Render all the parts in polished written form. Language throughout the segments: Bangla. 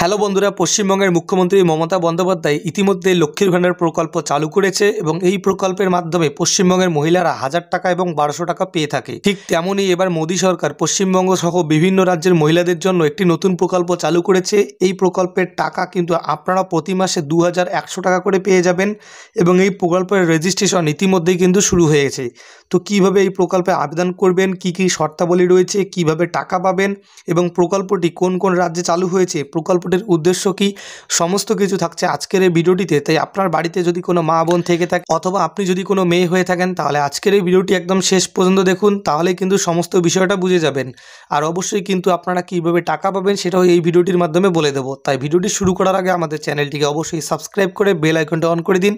হ্যালো বন্ধুরা, পশ্চিমবঙ্গের মুখ্যমন্ত্রী মমতা বন্দ্যোপাধ্যায় ইতিমধ্যে লক্ষ্মীর ভাণ্ডার প্রকল্প চালু করেছে এবং এই প্রকল্পের মাধ্যমে পশ্চিমবঙ্গের মহিলারা 1000 টাকা এবং 1200 টাকা পেয়ে থাকে। ঠিক তেমনই এবার মোদী সরকার পশ্চিমবঙ্গ সহ বিভিন্ন রাজ্যের মহিলাদের জন্য একটি নতুন প্রকল্প চালু করেছে। এই প্রকল্পের টাকা কিন্তু আপনারা প্রতি মাসে 2100 টাকা করে পেয়ে যাবেন এবং এই প্রকল্পের রেজিস্ট্রেশন ইতিমধ্যেই কিন্তু শুরু হয়ে গেছে। তো কীভাবে এই প্রকল্পে আবেদন করবেন, কী কী শর্তাবলী রয়েছে, কিভাবে টাকা পাবেন এবং প্রকল্পটি কোন কোন রাজ্যে চালু হয়েছে, প্রকল্পটির উদ্দেশ্য কি, সমস্ত কিছু থাকছে আজকের এই ভিডিওটিতে। তাই আপনার বাড়িতে যদি কোনো মা বোন থেকে থাকে অথবা আপনি যদি কোনো মেয়ে হয়ে থাকেন তাহলে আজকের এই ভিডিওটি একদম শেষ পর্যন্ত দেখুন, তাহলে কিন্তু সমস্ত বিষয়টা বুঝে যাবেন। আর অবশ্যই কিন্তু আপনারা কীভাবে টাকা পাবেন সেটাও এই ভিডিওটির মাধ্যমে বলে দেবো। তাই ভিডিওটি শুরু করার আগে আমাদের চ্যানেলটিকে অবশ্যই সাবস্ক্রাইব করে বেল আইকনটা অন করে দিন।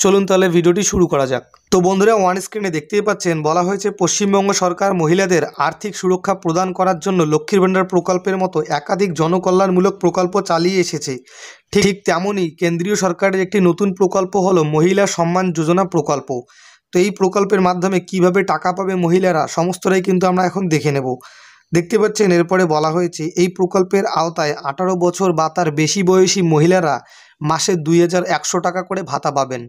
চলুন তাহলে ভিডিওটি শুরু করা যাক। তো বন্ধুরা, ওয়ান স্ক্রিনে দেখতেই পাচ্ছেন বলা হয়েছে পশ্চিমবঙ্গ সরকার মহিলাদের আর্থিক সুরক্ষা প্রদান করার জন্য লক্ষ্মীর ভাণ্ডার প্রকল্পের মতো একাধিক জনকল্যাণমূলক প্রকল্প চালিয়ে এসেছে। ঠিক তেমনই কেন্দ্রীয় সরকারের একটি নতুন প্রকল্প হলো মহিলা সম্মান যোজনা প্রকল্প। তো এই প্রকল্পের মাধ্যমে কিভাবে টাকা পাবে মহিলারা সমস্তটাই কিন্তু আমরা এখন দেখে নেব। দেখতে পাচ্ছেন এরপরে বলা হয়েছে এই প্রকল্পের আওতায় 18 বছর বা তার বেশি বয়সী মহিলারা মাসে 2100 টাকা করে ভাতা পাবেন।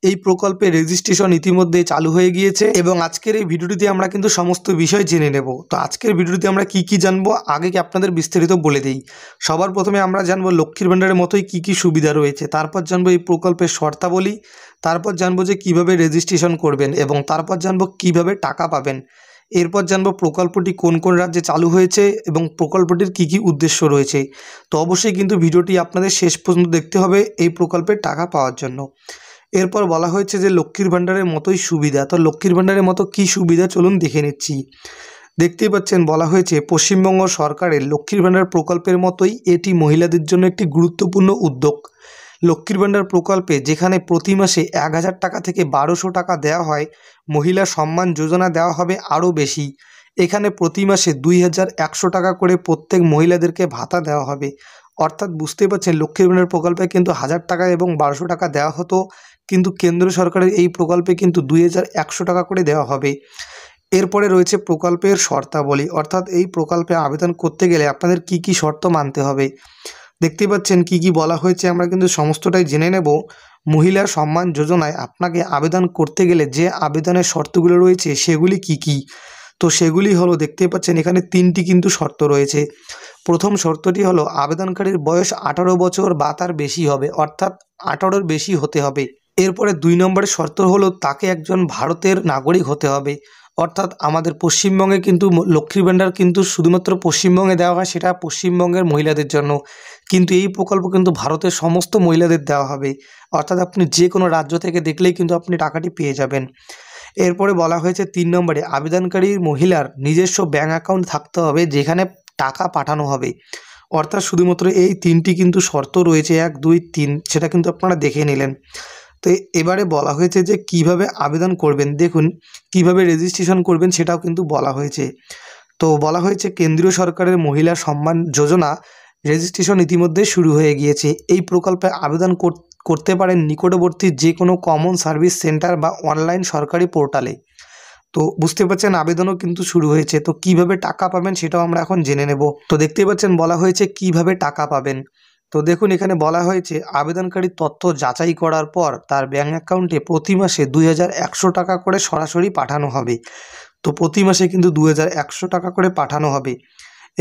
এই প্রকল্পের রেজিস্ট্রেশন ইতিমধ্যে চালু হয়ে গিয়েছে এবং আজকের এই ভিডিওটিতে আমরা কিন্তু সমস্ত বিষয় জেনে নেব। তো আজকের ভিডিওটিতে আমরা কি কি জানবো আগে কি আপনাদের বিস্তারিত বলে দিই। সবার প্রথমে আমরা জানবো লক্ষ্মীর ভাণ্ডারের মতোই কি কি সুবিধা রয়েছে, তারপর জানবো এই প্রকল্পের শর্তাবলী, তারপর জানবো যে কিভাবে রেজিস্ট্রেশন করবেন এবং তারপর জানবো কিভাবে টাকা পাবেন। এরপর জানবো প্রকল্পটি কোন কোন রাজ্যে চালু হয়েছে এবং প্রকল্পটির কি কি উদ্দেশ্য রয়েছে। তো অবশ্যই কিন্তু ভিডিওটি আপনাদের শেষ পর্যন্ত দেখতে হবে এই প্রকল্পের টাকা পাওয়ার জন্য। এরপর বলা হয়েছে যে লক্ষ্মীর ভাণ্ডারের মতোই সুবিধা। তো লক্ষ্মীর ভাণ্ডারের মতো কী সুবিধা চলুন দেখে নিচ্ছি। দেখতেই পাচ্ছেন বলা হয়েছে পশ্চিমবঙ্গ সরকারের লক্ষ্মীর ভাণ্ডার প্রকল্পের মতোই এটি মহিলাদের জন্য একটি গুরুত্বপূর্ণ উদ্যোগ। লক্ষ্মীর ভাণ্ডার প্রকল্পে যেখানে প্রতি মাসে 1000 টাকা থেকে 1200 টাকা দেওয়া হয়, মহিলা সম্মান যোজনা দেওয়া হবে আরও বেশি। এখানে প্রতি মাসে 2100 টাকা করে প্রত্যেক মহিলাদেরকে ভাতা দেওয়া হবে। অর্থাৎ বুঝতেই পারছেন লক্ষ্মীর ভাণ্ডার প্রকল্পে কিন্তু 1000 টাকা এবং 1200 টাকা দেওয়া হতো, কিন্তু কেন্দ্র সরকারের এই প্রকল্পে কিন্তু 2100 টাকা করে দেওয়া হবে। এরপরে রয়েছে প্রকল্পের শর্তাবলী, অর্থাৎ এই প্রকল্পে আবেদন করতে গেলে আপনাদের কি কি শর্ত মানতে হবে। দেখতে পাচ্ছেন কি কি বলা হয়েছে, আমরা কিন্তু সমস্তটাই জেনে নেব। মহিলা সম্মান যোজনায় আপনাকে আবেদন করতে গেলে যে আবেদনের শর্তগুলো রয়েছে সেগুলি কি কি। তো সেগুলি হলো, দেখতে পাচ্ছেন এখানে 3টি কিন্তু শর্ত রয়েছে। প্রথম শর্তটি হলো আবেদনকারীর বয়স 18 বছর বা তার বেশি হবে, অর্থাৎ 18-র বেশি হতে হবে। এরপরে 2 নম্বরের শর্ত হলো তাকে একজন ভারতের নাগরিক হতে হবে। অর্থাৎ আমাদের পশ্চিমবঙ্গে কিন্তু লক্ষ্মীর ভাণ্ডার কিন্তু শুধুমাত্র পশ্চিমবঙ্গে দেওয়া হয়, সেটা পশ্চিমবঙ্গের মহিলাদের জন্য, কিন্তু এই প্রকল্প কিন্তু ভারতের সমস্ত মহিলাদের দেওয়া হবে। অর্থাৎ আপনি যে কোনো রাজ্য থেকে দেখলেই কিন্তু আপনি টাকাটি পেয়ে যাবেন। এরপরে বলা হয়েছে 3 নম্বরে আবেদনকারী মহিলার নিজস্ব ব্যাঙ্ক অ্যাকাউন্ট থাকতে হবে যেখানে টাকা পাঠানো হবে। অর্থাৎ শুধুমাত্র এই 3টি কিন্তু শর্ত রয়েছে, 1 2 3, সেটা কিন্তু আপনারা দেখে নিলেন। তো এবারে বলা হয়েছে যে কিভাবে আবেদন করবেন, দেখুন কিভাবে রেজিস্ট্রেশন করবেন সেটাও কিন্তু বলা হয়েছে। তো বলা হয়েছে কেন্দ্রীয় সরকারের মহিলা সম্মান যোজনা রেজিস্ট্রেশন ইতিমধ্যে শুরু হয়ে গিয়েছে। এই প্রকল্পে আবেদন করতে পারেন নিকটবর্তী যে কোনো কমন সার্ভিস সেন্টার বা অনলাইন সরকারি পোর্টালে। তো বুঝতে পারছেন আবেদনও কিন্তু শুরু হয়েছে। তো কিভাবে টাকা পাবেন সেটাও আমরা এখন জেনে নেব। তো দেখতেই পাচ্ছেন বলা হয়েছে কিভাবে টাকা পাবেন। তো দেখুন এখানে বলা হয়েছে আবেদনকারীর তথ্য যাচাই করার পর তার ব্যাঙ্ক অ্যাকাউন্টে প্রতি মাসে 2100 টাকা করে সরাসরি পাঠানো হবে। তো প্রতি মাসে কিন্তু 2100 টাকা করে পাঠানো হবে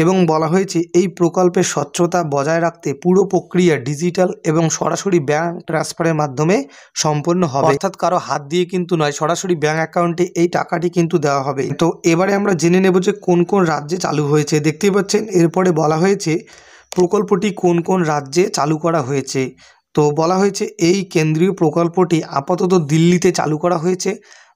এবং বলা হয়েছে এই প্রকল্পের স্বচ্ছতা বজায় রাখতে পুরো প্রক্রিয়া ডিজিটাল এবং সরাসরি ব্যাঙ্ক ট্রান্সফারের মাধ্যমে সম্পন্ন হবে। অর্থাৎ কারো হাত দিয়ে কিন্তু নয়, সরাসরি ব্যাঙ্ক অ্যাকাউন্টে এই টাকাটি কিন্তু দেওয়া হবে। তো এবারে আমরা জেনে নেব যে কোন কোন রাজ্যে চালু হয়েছে। দেখতেই পাচ্ছেন এরপরে বলা হয়েছে প্রকল্পটি কোন কোন রাজ্যে চালু করা হয়েছে। তো বলা হয়েছে এই কেন্দ্রীয় প্রকল্পটি আপাতত দিল্লিতে চালু করা হয়েছে,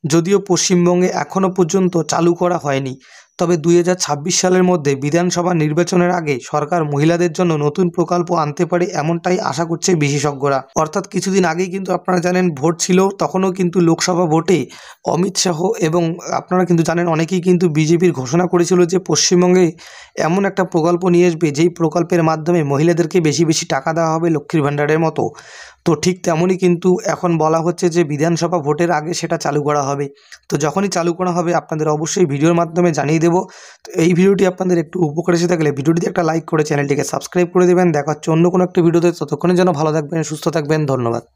যদিও পশ্চিমবঙ্গে এখনও পর্যন্ত চালু করা হয়নি। তবে 2026 সালের মধ্যে বিধানসভা নির্বাচনের আগে সরকার মহিলাদের জন্য নতুন প্রকল্প আনতে পারে এমনটাই আশা করছে বিশেষজ্ঞরা। অর্থাৎ কিছুদিন আগেই কিন্তু আপনারা জানেন ভোট ছিল, তখনও কিন্তু লোকসভা ভোটে অমিত শাহ এবং আপনারা কিন্তু জানেন অনেকেই কিন্তু বিজেপির ঘোষণা করেছিল যে পশ্চিমবঙ্গে এমন একটা প্রকল্প নিয়ে আসবে যেই প্রকল্পের মাধ্যমে মহিলাদেরকে বেশি বেশি টাকা দেওয়া হবে লক্ষ্মীর ভাণ্ডারের মতো। তো ঠিক তেমনই কিন্তু এখন বলা হচ্ছে যে বিধানসভা ভোটের আগে সেটা চালু করা হবে। তো যখনই চালু করা হবে আপনাদের অবশ্যই ভিডিওর মাধ্যমে জানিয়ে দেবো। তো এই ভিডিওটি আপনাদের একটু উপকার এসে থাকলে ভিডিওটিতে একটা লাইক করে চ্যানেলটিকে সাবস্ক্রাইব করে দেবেন। দেখা হচ্ছে অন্য কোনো একটা ভিডিওতে, ততক্ষণের জন্য ভালো থাকবেন, সুস্থ থাকবেন, ধন্যবাদ।